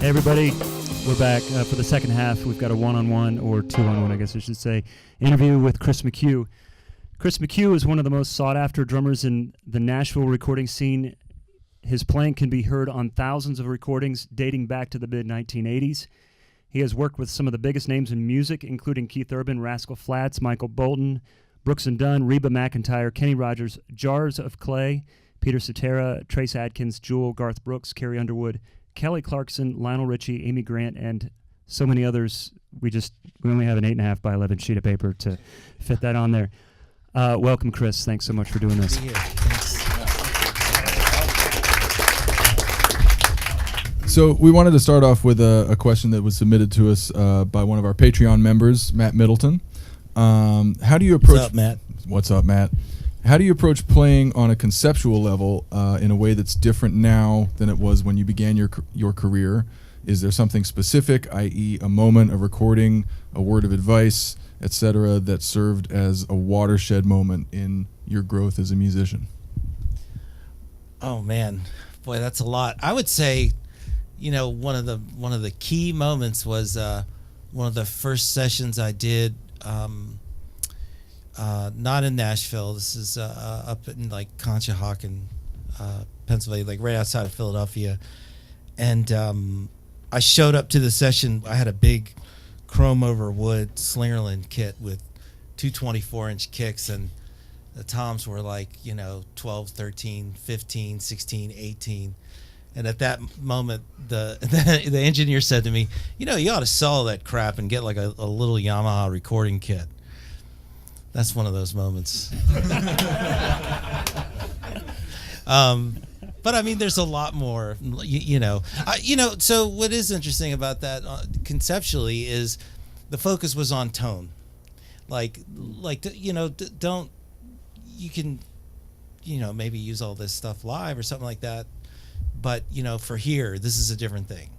everybody. We're back for the second half. We've got a one-on-one, or two-on-one, I guess I should say, interview with Chris McHugh. Chris McHugh is one of the most sought-after drummers in the Nashville recording scene. His playing can be heard on thousands of recordings dating back to the mid-1980s. He has worked with some of the biggest names in music, including Keith Urban, Rascal Flatts, Michael Bolton, Brooks and Dunn, Reba McEntire, Kenny Rogers, Jars of Clay, Peter Cetera, Trace Adkins, Jewel, Garth Brooks, Carrie Underwood, Kelly Clarkson, Lionel Richie, Amy Grant, and so many others. We only have an 8.5 by 11 sheet of paper to fit that on there. Welcome, Chris. Thanks so much for doing this. So we wanted to start off with a question that was submitted to us by one of our Patreon members, Matt Middleton. How do you approach? What's up, Matt? What's up, Matt? How do you approach playing on a conceptual level in a way that's different now than it was when you began your career? Is there something specific, i.e., a moment, a recording, a word of advice, etc., that served as a watershed moment in your growth as a musician? Oh man, boy, that's a lot. I would say, one of the key moments was one of the first sessions I did. Not in Nashville. This is up in like Conshohocken, Pennsylvania, like right outside of Philadelphia. And I showed up to the session. I had a big chrome over wood Slingerland kit with two 24-inch kicks, and the toms were like 12, 13, 15, 16, 18. And at that moment, the engineer said to me, you ought to sell that crap and get like a little Yamaha recording kit. That's one of those moments. But I mean, there's a lot more, so what is interesting about that conceptually is the focus was on tone. Don't, you can, maybe use all this stuff live or something like that. But, for here, this is a different thing.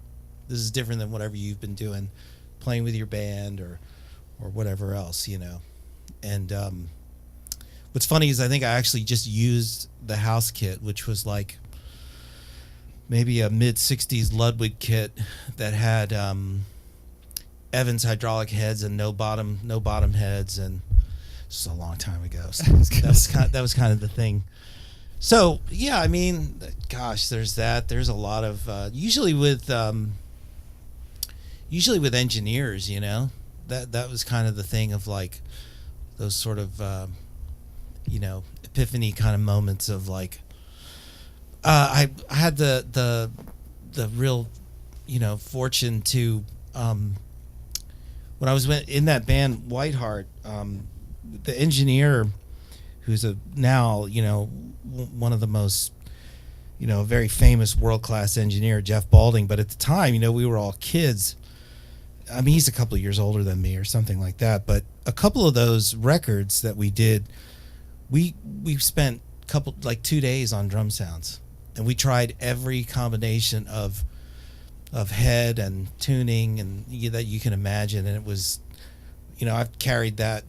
This is different than whatever you've been doing, playing with your band or whatever else, And what's funny is I think I actually just used the house kit, which was like maybe a mid-'60s Ludwig kit that had Evans hydraulic heads and no bottom heads, and this is a long time ago. So that was kind of the thing. So yeah, I mean, gosh, there's that. There's a lot of usually with engineers, that was kind of the thing of like those sort of epiphany kind of moments of like I had the real fortune to when I was in that band Whiteheart, the engineer who's now one of the most very famous world-class engineer, Jeff Balding, but at the time we were all kids. I mean, he's a couple of years older than me or something like that, but a couple of those records that we did, we spent 2 days on drum sounds, and we tried every combination of head and tuning and that you can imagine, and it was I've carried that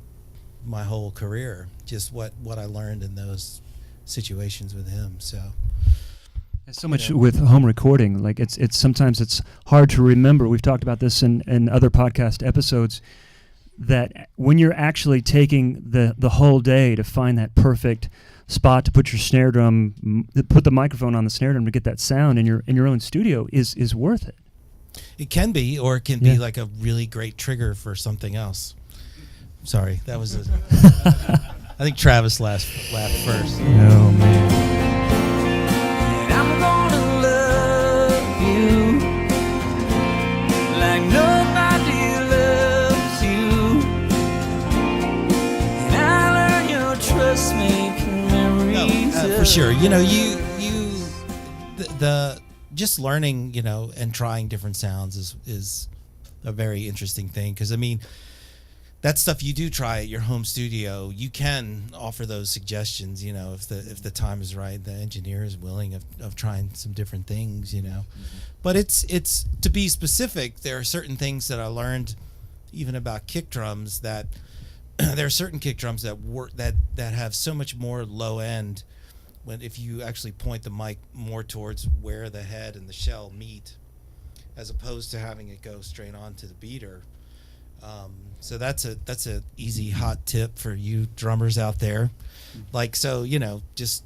my whole career, just what I learned in those situations with him. So much with home recording, like it's sometimes it's hard to remember. We've talked about this in other podcast episodes, that when you're actually taking the whole day to find that perfect spot to put your snare drum, put the microphone on the snare drum to get that sound in your own studio is worth it. It can be, or it can be like a really great trigger for something else. Sorry, that was I think Travis laughed first. Oh man. I'm gonna love you like nobody loves you, and I learn your trust making memories. For sure, the just learning, and trying different sounds is a very interesting thing, because I mean, that stuff you do try at your home studio, you can offer those suggestions, if the time is right, the engineer is willing of trying some different things, Mm-hmm. But it's to be specific, there are certain things that I learned even about kick drums, that there are certain kick drums that work that have so much more low end if you actually point the mic more towards where the head and the shell meet, as opposed to having it go straight on to the beater. So that's a easy hot tip for you drummers out there. Like, so, just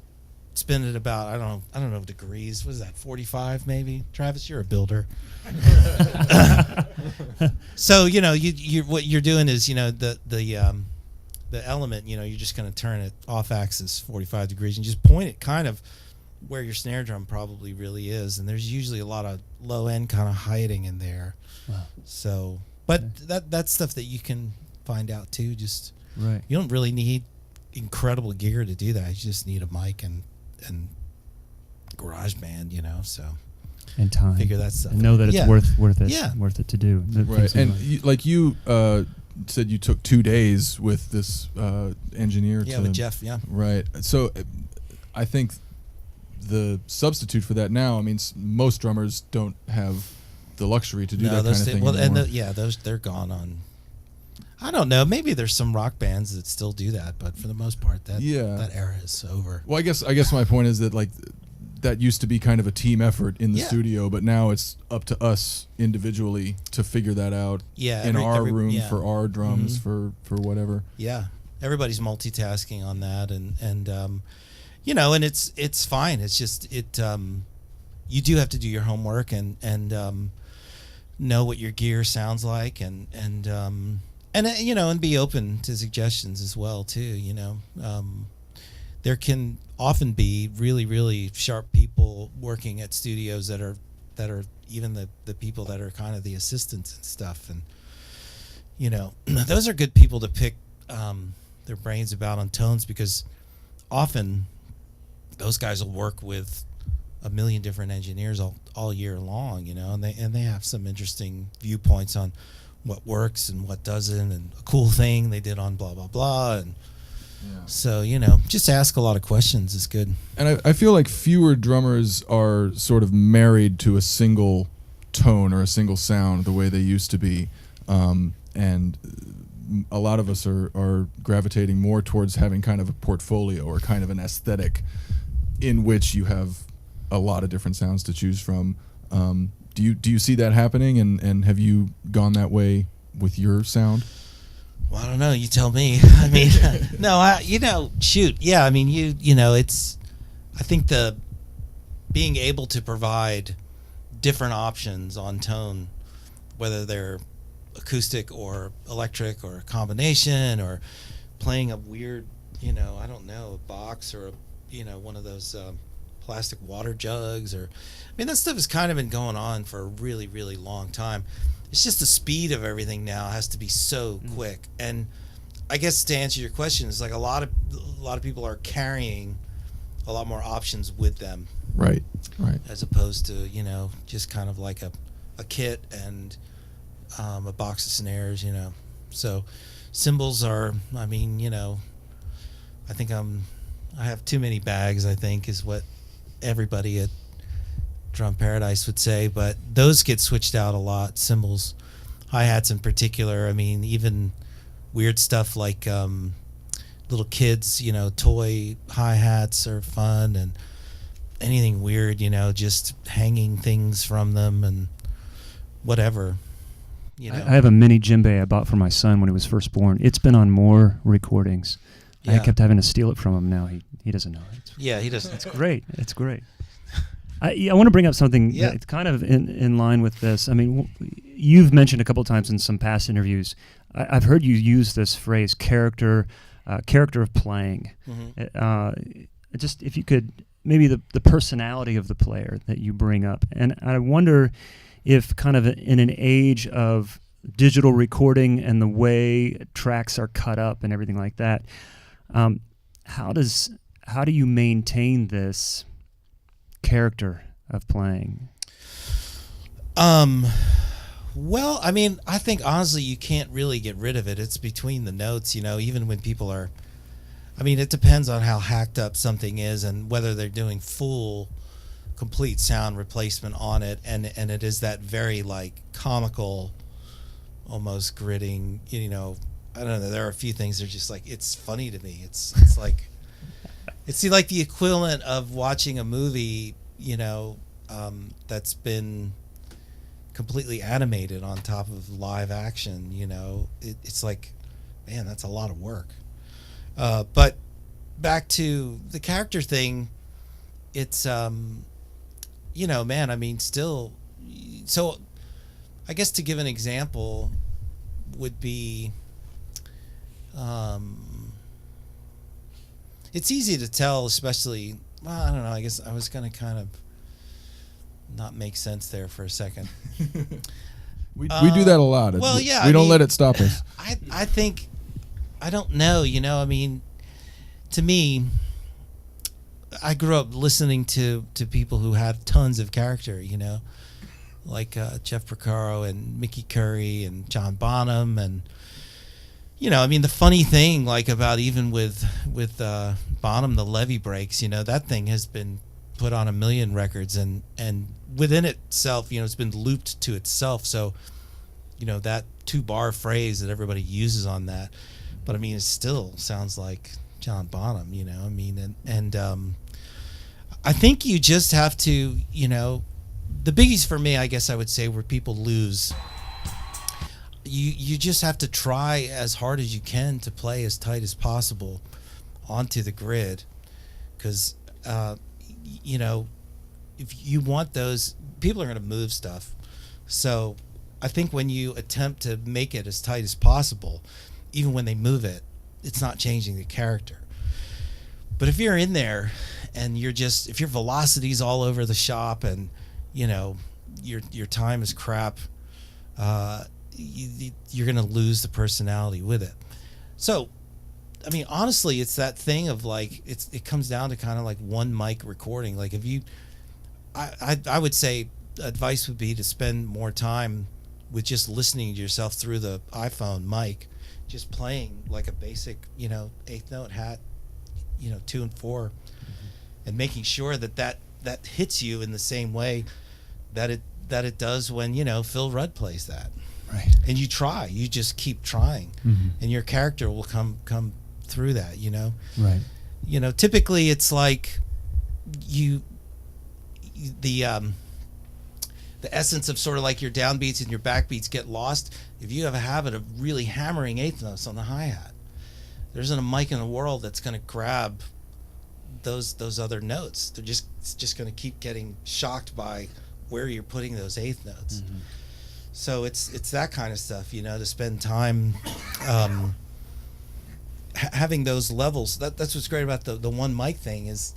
spin it about, I don't know degrees. What is that, 45 maybe? Travis, you're a builder. So, you what you're doing is, the element, you're just going to turn it off axis 45 degrees and just point it kind of where your snare drum probably really is. And there's usually a lot of low end kind of hiding in there. Wow. So, but that's stuff that you can find out too. Just, right. You don't really need incredible gear to do that. You just need a mic and GarageBand, so. And time. Figure that stuff and know that it's worth it. Yeah. Worth it to do. Right. And you said you took 2 days with this engineer. Yeah, with Jeff. Yeah. Right. So I think the substitute for that now, I mean, most drummers don't have the luxury to do that kind of thing anymore. Those they're gone on. I don't know. Maybe there's some rock bands that still do that, but for the most part, that era is over. Well, I guess my point is that that used to be kind of a team effort in the studio, but now it's up to us individually to figure that out. Yeah, in our room for our drums for whatever. Yeah, everybody's multitasking on that, and and it's fine. It's just you do have to do your homework and know what your gear sounds like and be open to suggestions as well too. There can often be really, really sharp people working at studios that are even the people that are kind of the assistants and stuff, and those are good people to pick their brains about on tones, because often those guys will work with a million different engineers all year long, and they have some interesting viewpoints on what works and what doesn't, and a cool thing they did on blah blah blah, and so just ask a lot of questions is good. And I feel like fewer drummers are sort of married to a single tone or a single sound the way they used to be, and a lot of us are gravitating more towards having kind of a portfolio or kind of an aesthetic in which you have a lot of different sounds to choose from. Do you see that happening, and have you gone that way with your sound? Well, I don't know. You tell me. I mean, no, shoot. Yeah, I mean, it's, I think being able to provide different options on tone, whether they're acoustic or electric or a combination, or playing a weird, I don't know, a box or one of those plastic water jugs, or, I mean, that stuff has kind of been going on for a really, really long time. It's just the speed of everything now has to be so quick. And I guess to answer your question, it's like a lot of people are carrying a lot more options with them. Right. As opposed to, just kind of like a kit and a box of snares, So cymbals are, I mean, I think I have too many bags, I think, is what everybody at Drum Paradise would say, but those get switched out a lot. Cymbals, hi-hats in particular. I mean, even weird stuff like little kids, toy hi-hats are fun, and anything weird, just hanging things from them and whatever. I have a mini djembe I bought for my son when he was first born. It's been on more recordings. I kept having to steal it from him. Now he doesn't know it. He doesn't. It's great. It's great. I want to bring up something that's kind of in line with this. I mean, you've mentioned a couple of times in some past interviews, I've heard you use this phrase, character of playing. Mm-hmm. Just if you could, maybe the personality of the player that you bring up. And I wonder if kind of in an age of digital recording and the way tracks are cut up and everything like that, how do you maintain this character of playing? Well, I mean, I think honestly you can't really get rid of it. It's between the notes, even when people are, I mean, it depends on how hacked up something is and whether they're doing full complete sound replacement on it, and it is that very like comical, almost gritting, I don't know, there are a few things that are just like, it's funny to me. It's like it's like the equivalent of watching a movie, that's been completely animated on top of live action, you know, it's like, man, that's a lot of work. But back to the character thing, it's, you know, man, I mean, still, so I guess to give an example would be, it's easy to tell, especially, well, I don't know, I guess I was going to kind of not make sense there for a second. We do that a lot. Well, yeah, we I don't mean, let it stop us. I think, I don't know, you know, I mean, to me, I grew up listening to people who had tons of character, you know, like Jeff Porcaro and Mickey Curry and John Bonham, and you know, I mean, the funny thing, like about even with Bonham, the Levee Breaks, you know, that thing has been put on 1 million records, and within itself, you know, it's been looped to itself. So, you know, that 2-bar phrase that everybody uses on that, but I mean, it still sounds like John Bonham, you know, I mean, and I think you just have to, you know, the biggies for me, I guess I would say, where people lose, you just have to try as hard as you can to play as tight as possible onto the grid, because you know, if you want those, people are going to move stuff. So I think when you attempt to make it as tight as possible, even when they move it, it's not changing the character. But if you're in there and you're just, if your velocity's all over the shop and, you know, your time is crap, you're going to lose the personality with it. So, I mean, honestly, it's that thing of like, it comes down to kind of like one mic recording. Like if you, I would say advice would be to spend more time with just listening to yourself through the iPhone mic, just playing like a basic, you know, 8th note hat, you know, 2 and 4, and making sure that hits you in the same way that it does when, you know, Phil Rudd plays that. Right. And you just keep trying, and your character will come through that, you know. Right. You know, typically it's like the essence of sort of like your downbeats and your backbeats get lost if you have a habit of really hammering 8th notes on the hi-hat. There isn't a mic in the world that's going to grab those other notes. It's just going to keep getting shocked by where you're putting those 8th notes. So it's that kind of stuff, you know, to spend time having those levels. That's what's great about the one mic thing, is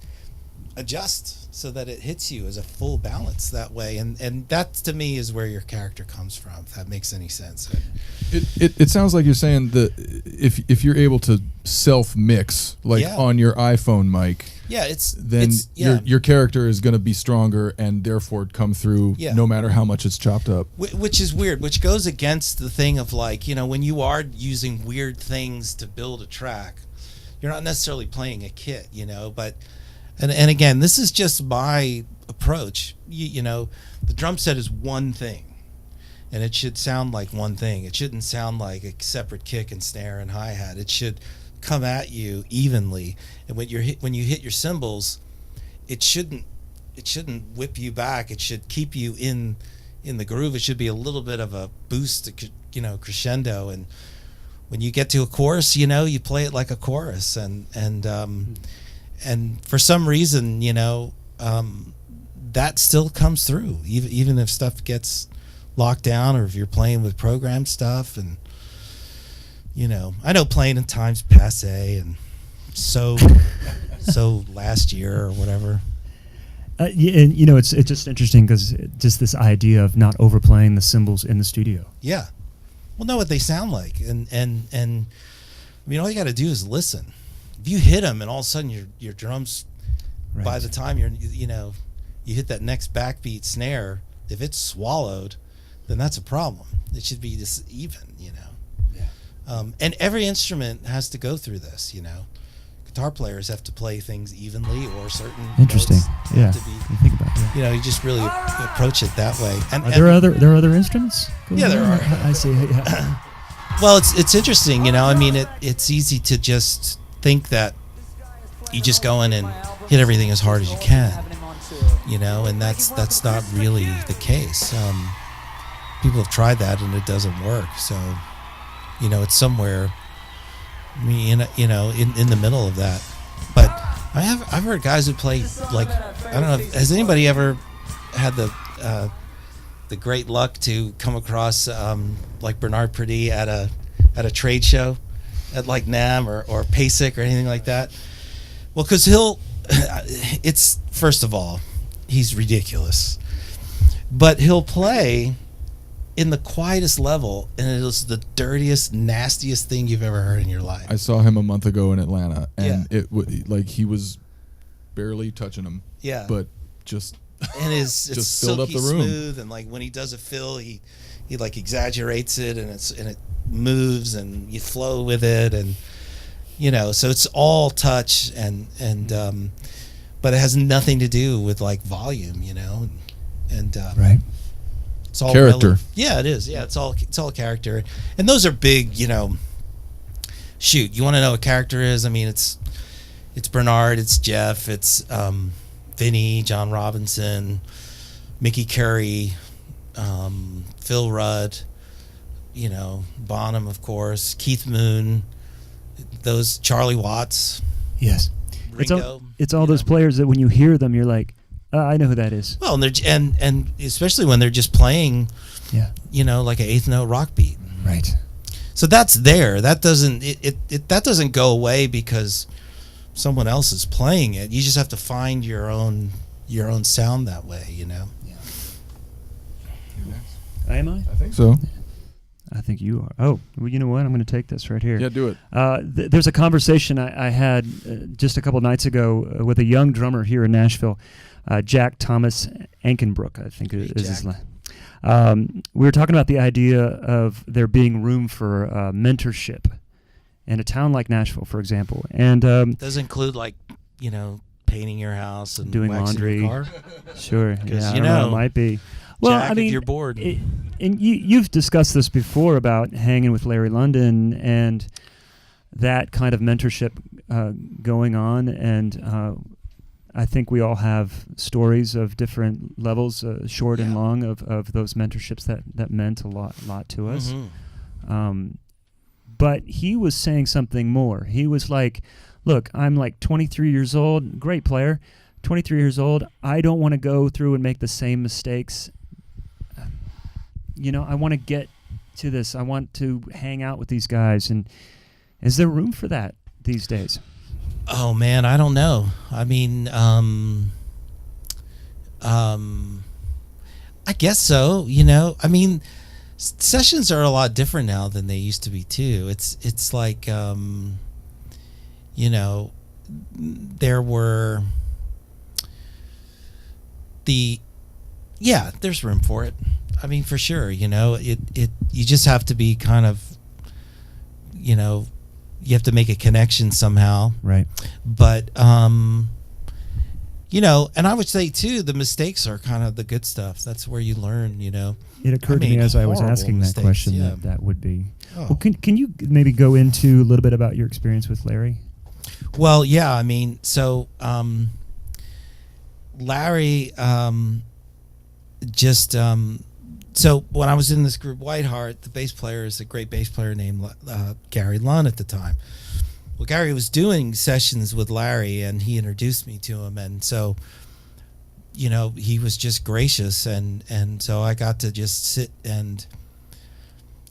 adjust so that it hits you as a full balance that way, and that to me is where your character comes from, if that makes any sense. It sounds like you're saying that if you're able to self mix like on your iPhone mic, your character is going to be stronger and therefore come through no matter how much it's chopped up. Which is weird, which goes against the thing of like, you know, when you are using weird things to build a track, you're not necessarily playing a kit, you know, but and again, this is just my approach. You know, the drum set is one thing, and it should sound like one thing. It shouldn't sound like a separate kick and snare and hi-hat. It should come at you evenly, and when you hit your cymbals, it shouldn't whip you back. It should keep you in the groove. It should be a little bit of a boost, you know, crescendo, and when you get to a chorus, you know, you play it like a chorus, and for some reason, you know, that still comes through, even if stuff gets locked down, or if you're playing with programmed stuff. And you know, I know playing in time's passe, and so last year or whatever. Yeah, and you know, it's just interesting because just this idea of not overplaying the cymbals in the studio. Yeah, well, know what they sound like, and I mean, all you got to do is listen. If you hit them and all of a sudden your drums, by the time you hit that next backbeat snare, if it's swallowed, then that's a problem. It should be just even, you know. Yeah. And every instrument has to go through this, you know. Guitar players have to play things evenly, or certain interesting. notes Yeah. have to be, you think about it. you know, you just really approach it that way. And Are there are other instruments? Yeah, there are. I see. Yeah. Well, it's interesting, you know. I mean, it's easy to just think that you just go in and hit everything as hard as you can, you know, and that's not really the case. people have tried that and it doesn't work. So, it's somewhere, in the middle of that. But I've heard guys who play, like, I don't know, has anybody ever had the great luck to come across like Bernard Purdie at a trade show at like NAMM or PASIC or anything like that? Well, because it's, first of all, he's ridiculous, but he'll play in the quietest level, and it was the dirtiest, nastiest thing you've ever heard in your life. I saw him a month ago in Atlanta, and like he was barely touching him. Yeah, but just and it's just filled up silky the room. smooth, and like when he does a fill, he like exaggerates it, and it moves, and you flow with it, and so it's all touch, and but it has nothing to do with like volume, and right. It's all character. Yeah, it is. Yeah, it's all character, and those are big. Shoot, you want to know what character is? I mean, it's Bernard, it's Jeff, it's Vinny, John Robinson, Mickey Curry, Phil Rudd, Bonham, of course, Keith Moon, those Charlie Watts. Yes, Ringo, it's all those players that when you hear them, you're like, I know who that is. Well, and they're and especially when they're just playing, like an eighth note rock beat. Right. So that's there. That doesn't that doesn't go away because someone else is playing it. You just have to find your own sound that way. Yeah. Am I? I think so. I think you are. Oh, well, you know what? I'm going to take this right here. Yeah, do it. There's a conversation I had just a couple nights ago with a young drummer here in Nashville, Jack Thomas Ankenbrook, I think is his name. We were talking about the idea of there being room for mentorship in a town like Nashville, for example. And does include like, painting your house and doing waxing laundry. Your car? Sure. Yeah, it might be. Well, I mean, if you're bored. And you've discussed this before about hanging with Larry London and that kind of mentorship going on. And I think we all have stories of different levels, short and long, of those mentorships that meant a lot to us. Mm-hmm. But he was saying something more. He was like, look, I'm like 23 years old, great player, 23 years old. I don't want to go through and make the same mistakes. I want to get to this. I want to hang out with these guys. And is there room for that these days? Oh man, I don't know. I mean, I guess so. I mean, sessions are a lot different now than they used to be too. It's like, there were there's room for it. I mean, for sure. You just have to be kind of, you have to make a connection somehow. Right. But, and I would say too, the mistakes are kind of the good stuff. That's where you learn, It occurred to me as I was asking that question that would be. Oh. Well, can you maybe go into a little bit about your experience with Larry? Well, yeah, I mean, so Larry so when I was in this group, Whiteheart, the bass player is a great bass player named Gary Lunn at the time. Well, Gary was doing sessions with Larry, and he introduced me to him, and so, he was just gracious, and so I got to just sit, and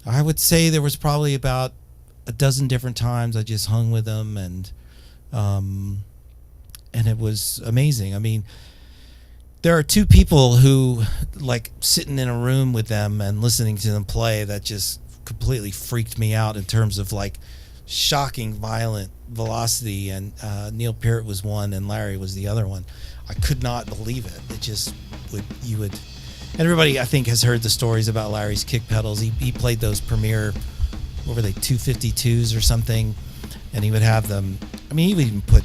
I would say there was probably about a dozen different times I just hung with him, and it was amazing. I mean, there are two people who, like, sitting in a room with them and listening to them play that just completely freaked me out in terms of, like, shocking, violent velocity. And Neil Peart was one and Larry was the other one. I could not believe it. It just would... Everybody, I think, has heard the stories about Larry's kick pedals. He played those Premier, what were they, 252s or something, and he would have them... I mean, he would even put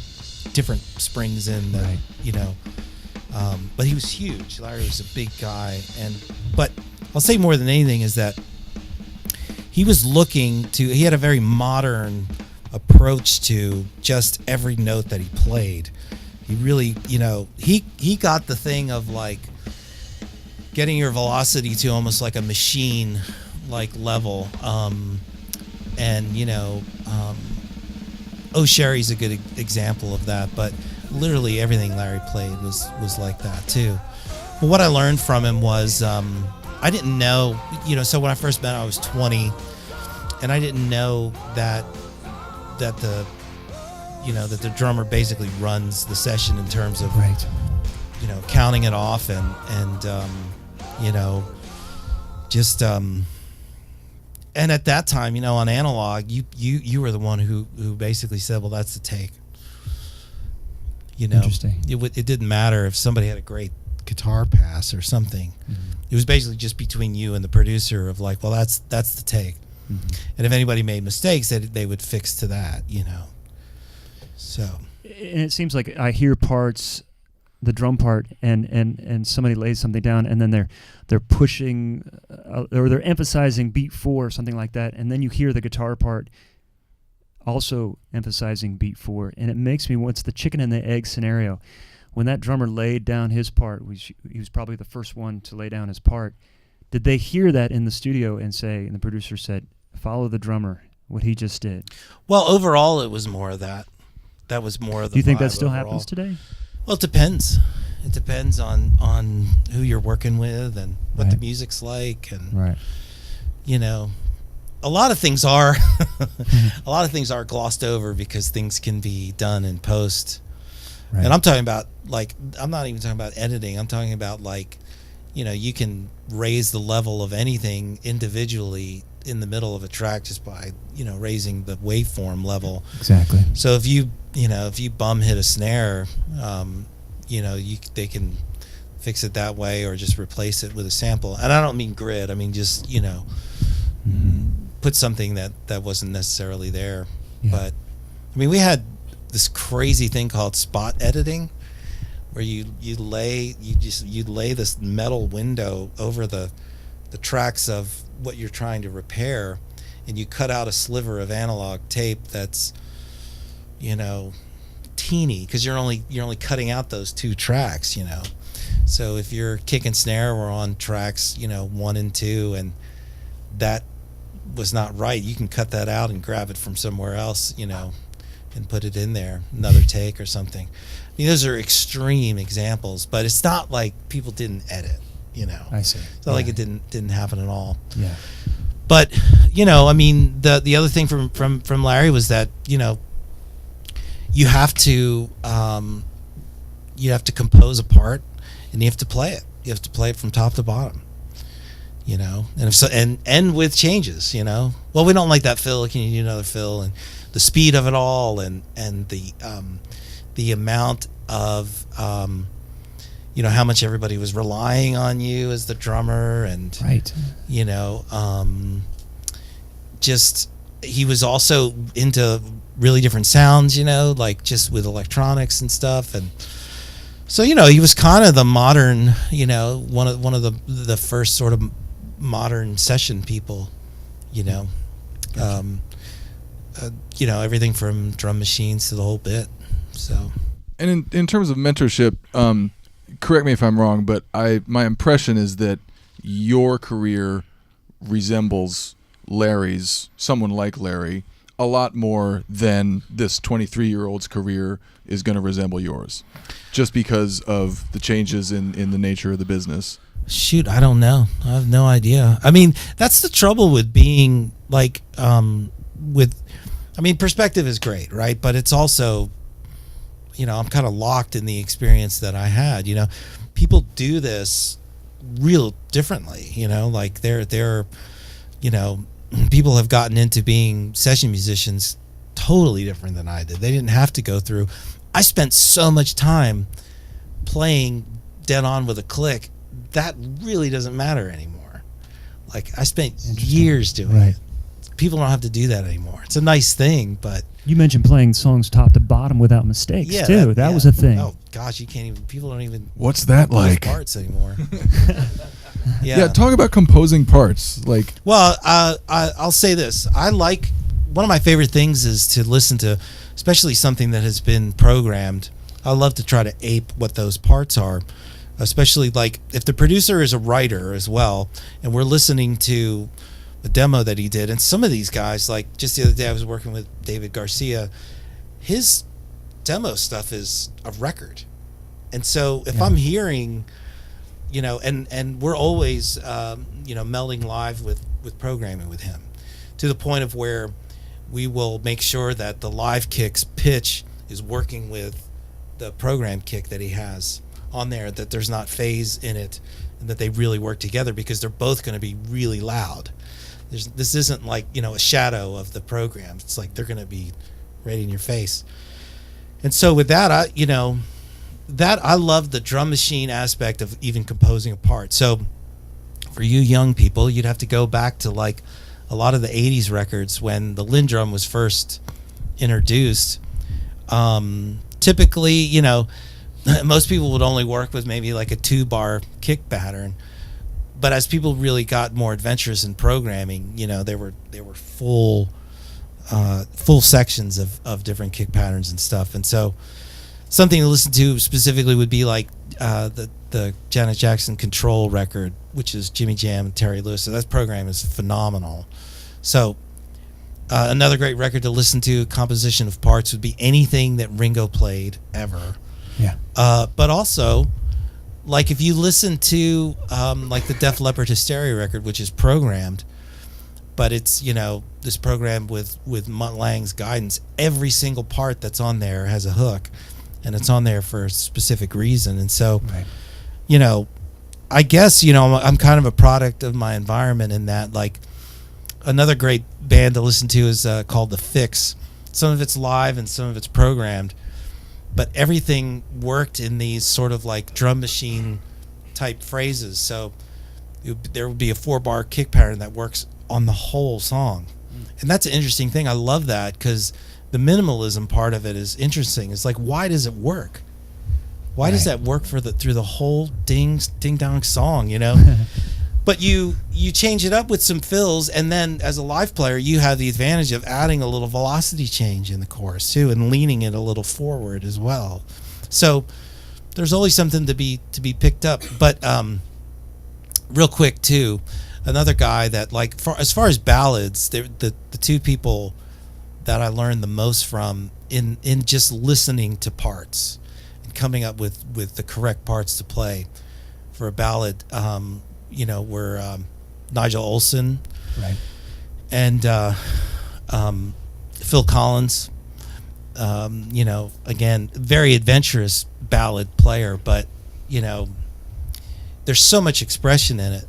different springs in, Right. But he was huge. Larry was a big guy, but I'll say more than anything is that he was he had a very modern approach to just every note that he played. He really, he got the thing of like, getting your velocity to almost like a machine like level. And Sherry's a good example of that, but literally everything Larry played was like that too. But what I learned from him was I didn't know, so when I first met him, I was 20, and I didn't know that the drummer basically runs the session in terms of Right. counting it off and just and at that time, on analog, you were the one who basically said, well, that's the take. Interesting. It didn't matter if somebody had a great guitar pass or something. Mm-hmm. It was basically just between you and the producer of like, well, that's the take. Mm-hmm. And if anybody made mistakes, they would fix to that, So. And it seems like I hear parts, the drum part, and somebody lays something down, and then they're pushing or they're emphasizing beat 4 or something like that, and then you hear the guitar part also emphasizing beat 4, and it makes me, what's the chicken and the egg scenario? When that drummer laid down his part, he was probably the first one to lay down his part. Did they hear that in the studio and the producer said, follow the drummer, what he just did? Well, overall, it was more of that. That was more of the. Do you think that vibe still overall. happens today? Well, it depends. It depends on who you're working with and what the Right. music's like, and Right. a lot of things are a lot of things are glossed over because things can be done in post. Right. And I'm talking about I'm not even talking about editing. I'm talking about you can raise the level of anything individually in the middle of a track just by raising the waveform level. Exactly. So if you bum hit a snare, they can fix it that way or just replace it with a sample. And I don't mean grid. I mean just put something that wasn't necessarily there. Yeah. But I mean, we had this crazy thing called spot editing, where you'd lay this metal window over the tracks of what you're trying to repair, and you cut out a sliver of analog tape that's teeny, because you're only cutting out those 2 tracks. So if your kick and snare were on tracks 1 and 2 and that was not right, you can cut that out and grab it from somewhere else and put it in there, another take or something. I mean, those are extreme examples, but it's not like people didn't edit. I see. It's not like it didn't happen at all. Yeah. But I mean, the other thing from Larry was that you have to compose a part and you have to play it. You have to play it from top to bottom. And if so, and with changes. Well, we don't like that fill. Can you do another fill? And the speed of it all, and the amount of how much everybody was relying on you as the drummer, and Right. Just he was also into really different sounds, like just with electronics and stuff, and so he was kind of the modern, one of the first sort of modern session people, everything from drum machines to the whole bit. So, And in terms of mentorship, correct me if I'm wrong, but my impression is that your career resembles Larry's, someone like Larry, a lot more than this 23-year-old's career is going to resemble yours, just because of the changes in the nature of the business. shoot, I don't know. I have no idea. I mean, that's the trouble with being perspective is great, right? But it's also, I'm kind of locked in the experience that I had. People do this real differently. Like they're people have gotten into being session musicians totally different than I did. They didn't have to go through. I spent so much time playing dead on with a click. That really doesn't matter anymore. Like, I spent years doing it. People don't have to do that anymore. It's a nice thing, but You mentioned playing songs top to bottom without mistakes, yeah, too. That was a thing. Oh gosh, you can't even. People don't even. What's that compose like? Parts anymore. Yeah, talk about composing parts. Like, Well, I'll say this. One of my favorite things is to listen to, especially something that has been programmed. I love to try to ape what those parts are. especially like if the producer is a writer as well, and we're listening to a demo that he did. And some of these guys, like just the other day I was working with David Garcia, his demo stuff is a record. And so if I'm hearing, you know, and we're always, you know, melding live with programming with him to the point of where we will make sure that the live kick's pitch is working with the program kick that he has on there, that there's not phase in it, and that they really work together because they're both going to be really loud. This isn't like, you know, a shadow of the program. It's like they're going to be right in your face. And so with that, I love the drum machine aspect of even composing a part. So for you young people, you'd have to go back to like a lot of the 80s records when the Linn drum was first introduced. Typically, you know, most people would only work with maybe like a 2-bar kick pattern. But as people really got more adventurous in programming, you know, there were full sections of different kick patterns and stuff. And so something to listen to specifically would be like the Janet Jackson Control record, which is Jimmy Jam and Terry Lewis. So that program is phenomenal. So another great record to listen to, composition of parts, would be anything that Ringo played ever. Yeah. But also, like if you listen to like the Def Leppard Hysteria record, which is programmed, but it's, you know, this program with Mutt Lange's guidance, every single part that's on there has a hook, and it's on there for a specific reason. And so, you know, I guess, you know, I'm kind of a product of my environment in that, like, another great band to listen to is called The Fix. Some of it's live and some of it's programmed, but everything worked in these sort of like drum machine type phrases. So there would be a 4-bar kick pattern that works on the whole song. And that's an interesting thing. I love that because the minimalism part of it is interesting. It's like, why does it work? Why does that work through the whole ding dong song, you know? But you change it up with some fills, and then as a live player, you have the advantage of adding a little velocity change in the chorus too, and leaning it a little forward as well. So there's always something to be picked up. But real quick too, another guy that, like, as far as ballads, the two people that I learned the most from in just listening to parts and coming up with the correct parts to play for a ballad, you know, were Nigel Olsson, right, and Phil Collins. You know, again, very adventurous ballad player, but, you know, there's so much expression in it.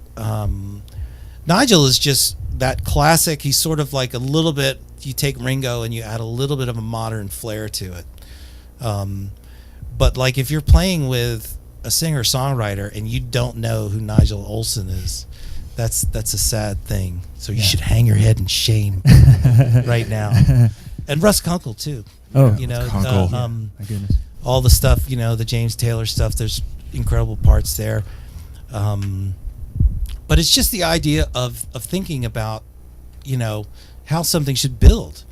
Nigel is just that classic. He's sort of like a little bit, you take Ringo and you add a little bit of a modern flair to it. But like if you're playing with a singer-songwriter and you don't know who Nigel Olsson is, that's a sad thing. So you should hang your head in shame right now. And Russ Kunkel too. Oh, you know, Kunkel. My goodness. All the stuff, you know, the James Taylor stuff. There's incredible parts there. But it's just the idea of thinking about, you know, how something should build.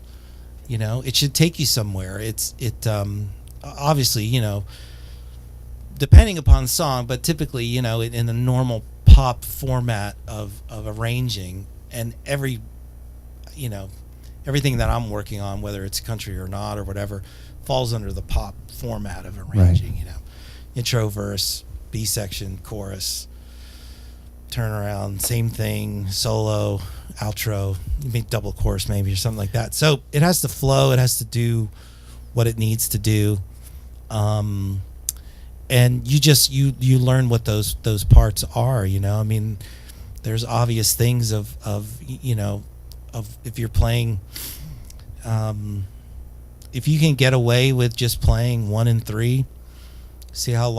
You know, it should take you somewhere. It obviously, you know, depending upon the song, but typically, you know, in the normal pop format of arranging, and you know, everything that I'm working on, whether it's country or not or whatever, falls under the pop format of arranging. Right. You know, intro, verse, B section, chorus, turnaround, same thing, solo, outro, maybe double chorus maybe or something like that. So it has to flow. It has to do what it needs to do. And you learn what those parts are, you know. I mean, there's obvious things of you know, of if you're playing, if you can get away with just playing 1 and 3, see how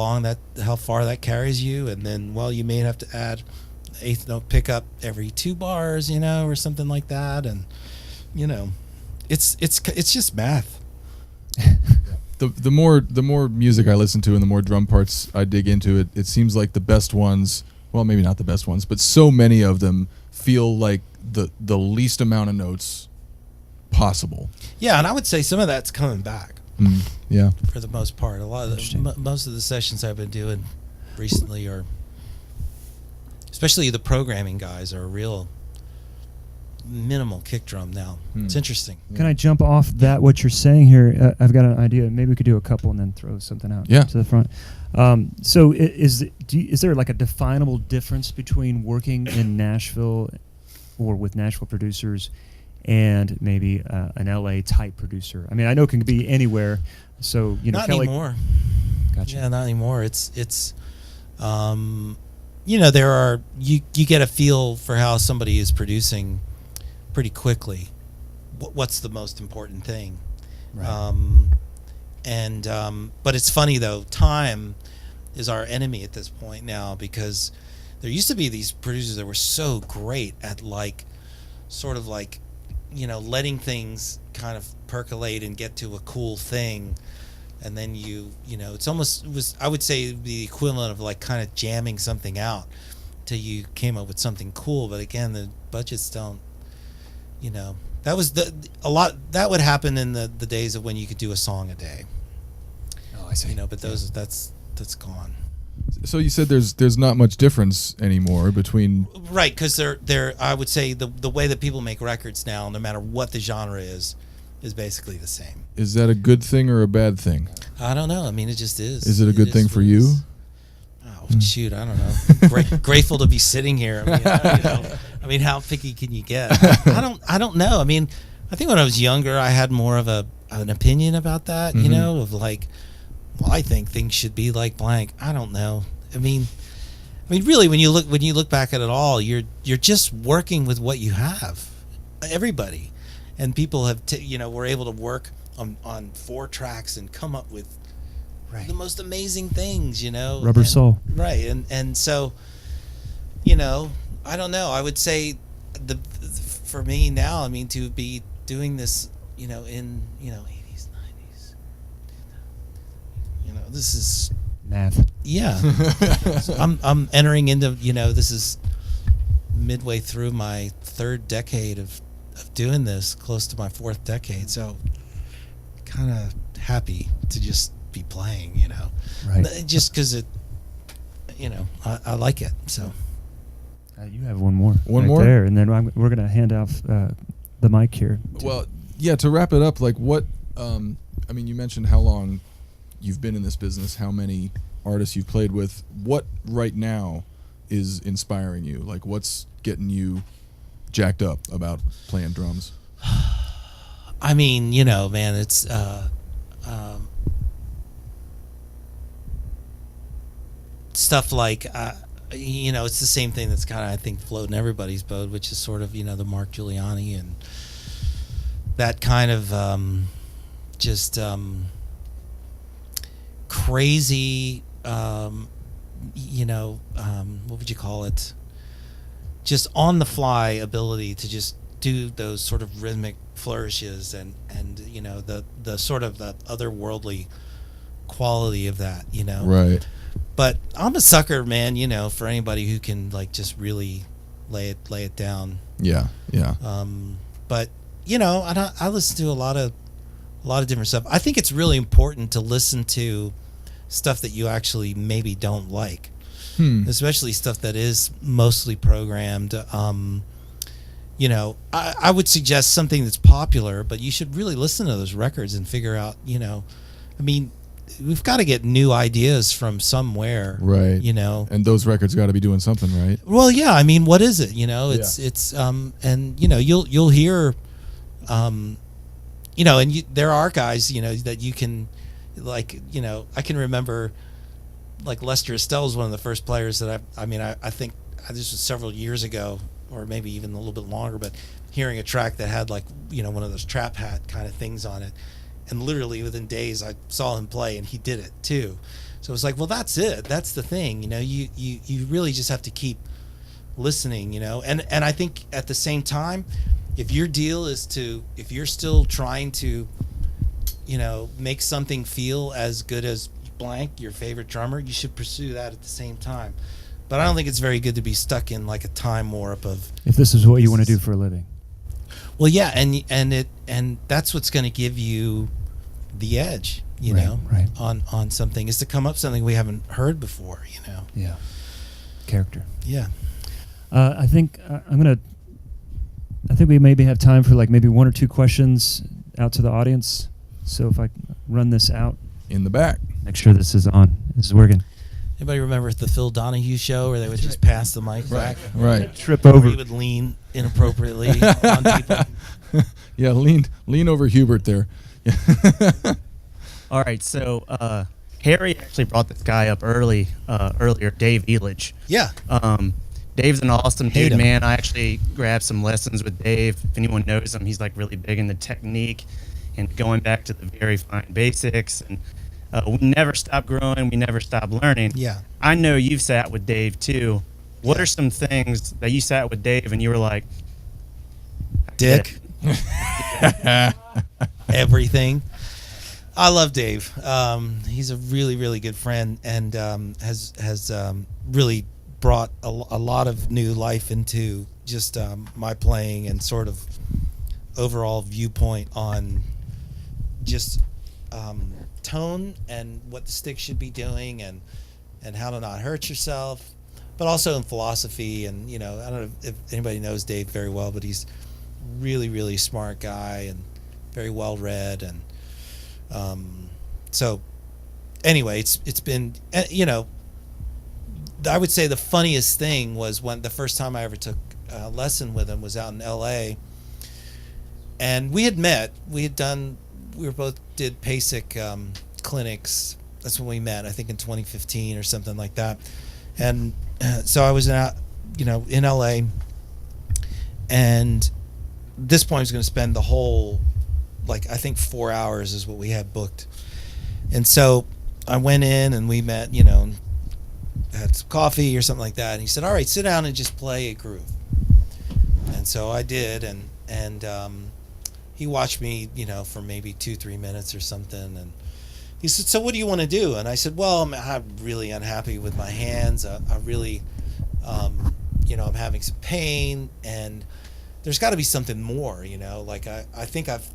far that carries you, and then, well, you may have to add 8th note pickup every 2 bars, you know, or something like that, and you know, it's just math. The more music I listen to and the more drum parts I dig into, it seems like the best ones, well, maybe not the best ones, but so many of them feel like the least amount of notes possible. Yeah, and I would say some of that's coming back. Yeah, for the most part. A lot of most of the sessions I've been doing recently are, especially the programming guys, are a real minimal kick drum now. It's interesting. Can I jump off that, what you're saying here? I've got an idea. Maybe we could do a couple and then throw something out to the front. So is there like a definable difference between working in Nashville or with Nashville producers and maybe an LA type producer? I mean, I know it can be anywhere. So, not anymore. Gotcha. Yeah, not anymore. It's there are, you get a feel for how somebody is producing pretty quickly. What's the most important thing? Right. But it's funny though, time is our enemy at this point now, because there used to be these producers that were so great at sort of letting things kind of percolate and get to a cool thing, and then it was, I would say, the equivalent of kind of jamming something out till you came up with something cool. But again, the budgets don't, that was that would happen in the days of when you could do a song a day. Oh, I see. But that's gone. So you said there's not much difference anymore between, right? Because they're I would say the way that people make records now, no matter what the genre is basically the same. Is that a good thing or a bad thing? I don't know. I mean, it just is. Is it a good thing for you? Oh shoot, I don't know. Grateful to be sitting here. I mean, how picky can you get? I don't know. I mean, I think when I was younger, I had more of an opinion about that. Of I think things should be like blank. I don't know. I mean, really, when you look back at it all, you're just working with what you have. Everybody, and people have were able to work on 4 tracks and come up with the most amazing things. Rubber Soul. Right, and so, I don't know. I would say for me now, I mean, to be doing this, in 80s, 90s, this is math. Yeah. So I'm entering into, this is midway through my 3rd decade of doing this, close to my 4th decade. So kind of happy to just be playing, Right. Just because it, I like it. So you have one more. One right more? there, and then we're going to hand off the mic here. Well, yeah, to wrap it up, what, you mentioned how long you've been in this business, how many artists you've played with. What right now is inspiring you? What's getting you jacked up about playing drums? I mean, man, it's stuff like it's the same thing that's kind of, I think, floating everybody's boat, which is sort of the Mark Giuliani and that kind of crazy, what would you call it? Just on the fly ability to just do those sort of rhythmic flourishes and the sort of the otherworldly quality of that, Right. But I'm a sucker, man, for anybody who can just really lay it down. Yeah. But I listen to a lot of different stuff. I think it's really important to listen to stuff that you actually maybe don't like, especially stuff that is mostly programmed. I would suggest something that's popular, but you should really listen to those records and figure out, we've got to get new ideas from somewhere, right? And those records got to be doing something, right? Well, yeah. I mean, what is it? It's and you'll hear, and there are guys, that you can, I can remember, Lester Estelle is one of the first players that I think this was several years ago, or maybe even a little bit longer, but hearing a track that had one of those trap hat kind of things on it. And literally within days, I saw him play, and he did it too. So it was like, well, that's it. That's the thing. You really just have to keep listening. And I think at the same time, if your deal is if you're still trying to, make something feel as good as blank, your favorite drummer, you should pursue that at the same time. But I don't think it's very good to be stuck in a time warp of. If this is what you want to do for a living. Well, yeah, and that's what's going to give you the edge. you Right, know, right. on something, is to come up with something we haven't heard before, you know. Yeah. Character. Yeah. I think I think we maybe have time for like maybe one or two questions out to the audience. So if I run this out, In the back. make sure this is on. This is working. Anybody remember the Phil Donahue show where they would just pass the mic back? Right. Trip Or over. he would lean inappropriately on people. Yeah, lean over Hubert there. All right, so Harry actually brought this guy up earlier, Dave Elidge. Yeah. Dave's an awesome Hate dude, him. man. I actually grabbed some lessons with Dave. If anyone knows him, he's like really big in the technique and going back to the very fine basics. And we never stop growing. We never stop learning. Yeah. I know you've sat with Dave too. What are some things that you sat with Dave and you were like, Dick. Everything. I love Dave. He's a really, really good friend, and has really brought a lot of new life into just my playing and sort of overall viewpoint on just tone and what the stick should be doing, and how to not hurt yourself, but also in philosophy. And you know, I don't know if anybody knows Dave very well, but he's really, really smart guy and very well read. And so anyway, it's been, you know, I would say the funniest thing was when the first time I ever took a lesson with him was out in LA, and we had met. We were both did PASIC clinics. That's when we met, I think in 2015 or something like that. And so I was out, you know, in LA, and at this point I was going to spend the whole, like, I think 4 hours is what we had booked. And so I went in and we met, you know, and had some coffee or something like that. And he said, all right, sit down and just play a groove. And so I did. And he watched me, you know, for maybe 2-3 minutes or something. And he said, so what do you want to do? And I said, well, I'm really unhappy with my hands. I really, you know, I'm having some pain, and there's got to be something more, you know. Like I think I've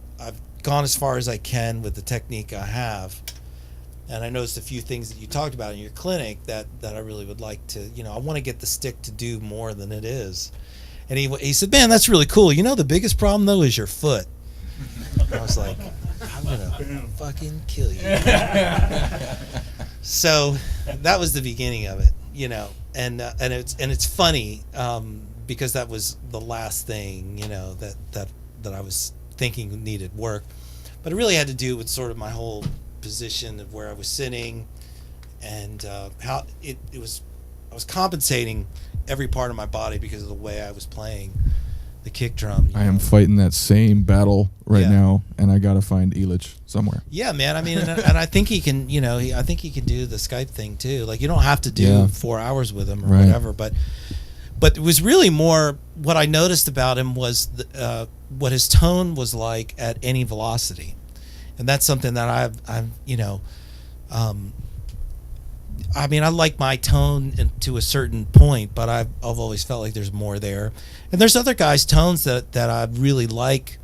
gone as far as I can with the technique I have, and I noticed a few things that you talked about in your clinic that I really would like to, you know, I want to get the stick to do more than it is. And he said, man, that's really cool. You know, the biggest problem though is your foot. And I was like, I'm gonna fucking kill you. So that was the beginning of it, you know, and it's funny because that was the last thing, you know, that I was thinking needed work, but it really had to do with sort of my whole position of where I was sitting, and how it was. I was compensating every part of my body because of the way I was playing the kick drum. I am fighting that same battle right Yeah. now, and I gotta find Elidge somewhere. Yeah, man. I mean, and I think he can. You know, I think he can do the Skype thing too. Like, you don't have to do Yeah. 4 hours with him or Right. whatever. But it was really more what I noticed about him was what his tone was like at any velocity, and that's something that I've you know. I mean, I like my tone to a certain point, but I've always felt like there's more there. And there's other guys' tones that I really like,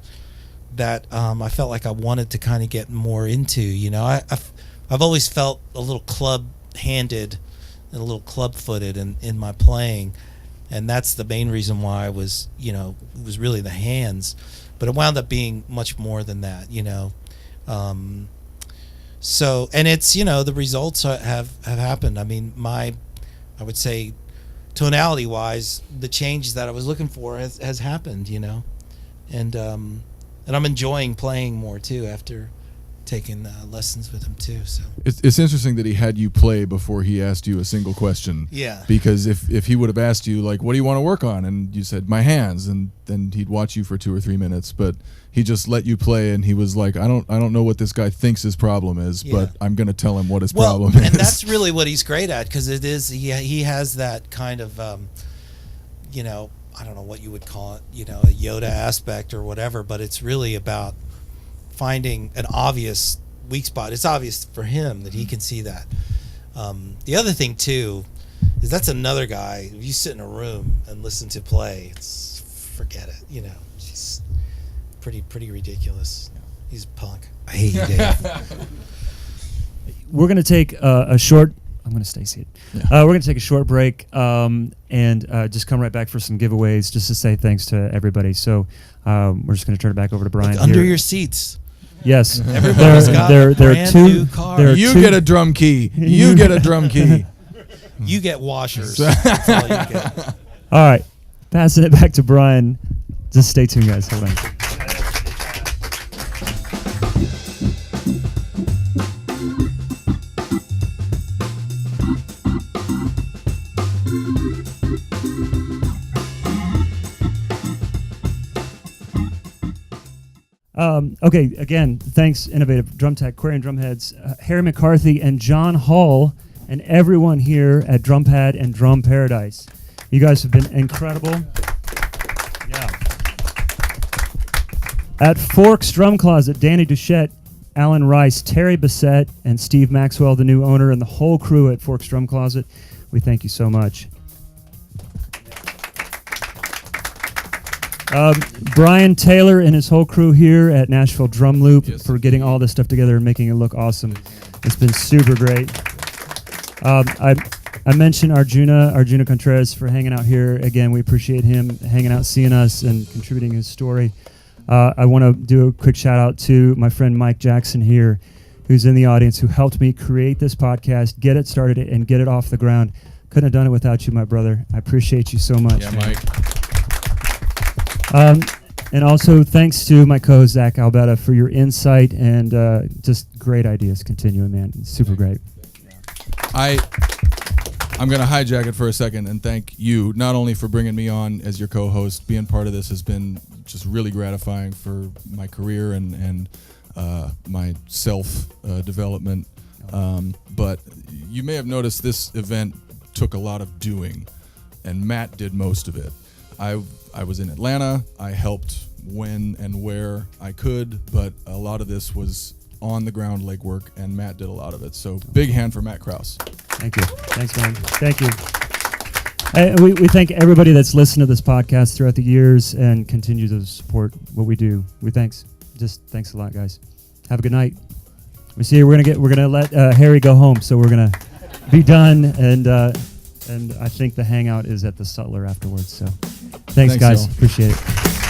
that I felt like I wanted to kind of get more into. You know, I've always felt a little club-handed and a little club-footed in my playing, and that's the main reason why I was, you know, it was really the hands, but it wound up being much more than that. You know. So, and it's, you know, the results have happened. I mean, I would say, tonality wise, the changes that I was looking for has happened, you know, and I'm enjoying playing more too after taking lessons with him too. So It's interesting that he had you play before he asked you a single question. yeah, Because if he would have asked you, like, what do you want to work on? And you said, my hands, and then he'd watch you for 2 or 3 minutes, but he just let you play, and he was like, I don't know what this guy thinks his problem is, but I'm going to tell him what his problem is. And that's really what he's great at, because it is, he has that kind of, you know, I don't know what you would call it, you know, a Yoda aspect or whatever, but it's really about finding an obvious weak spot. It's obvious for him that he can see that. The other thing too is that's another guy. If you sit in a room and listen to play, forget it. You know, she's pretty ridiculous. He's a punk. I hate you, Dave. we're going to take a short. I'm going to stay seated. Yeah. We're going to take a short break and just come right back for some giveaways, just to say thanks to everybody. So we're just going to turn it back over to Brian. Under here. your seats. Yes, Everybody's got a there are brand two. new car. There are You two- get a drum key. You get a drum key. You get washers. That's all you get. All right, passing it back to Brian. Just stay tuned, guys. Hold on. Okay, again, thanks, Innovative Drum Tech, Aquarian Drumheads, Harry McCarthy, and John Hall, and everyone here at Drumpad and Drum Paradise. You guys have been incredible. Yeah. At Forks Drum Closet, Danny Duchette, Alan Rice, Terry Bissett, and Steve Maxwell, the new owner, and the whole crew at Forks Drum Closet, we thank you so much. Brian Taylor and his whole crew here at Nashville Drum Loop for getting all this stuff together and making it look awesome. It's been super great. I mentioned Arjuna Contreras for hanging out here. Again, we appreciate him hanging out, seeing us, and contributing his story. I want to do a quick shout out to my friend Mike Jackson here, who's in the audience, who helped me create this podcast, get it started, and get it off the ground. Couldn't have done it without you, my brother. I appreciate you so much. Yeah, man. Mike. And also thanks to my co-host Zack Albetta for your insight and just great ideas continuing, man. It's super great. I'm going to hijack it for a second and thank you, not only for bringing me on as your co-host. Being part of this has been just really gratifying for my career and my self-development. But you may have noticed this event took a lot of doing, and Matt did most of it. I was in Atlanta. I helped when and where I could, but a lot of this was on the ground legwork, and Matt did a lot of it. So big hand for Matt Crouse. Thank you. Thanks, man. Thank you. We thank everybody that's listened to this podcast throughout the years and continue to support what we do. Thanks a lot, guys. Have a good night. We see you. We're gonna let Harry go home, so we're gonna be done, and I think the hangout is at the Sutler afterwards. So thanks guys. Y'all. Appreciate it.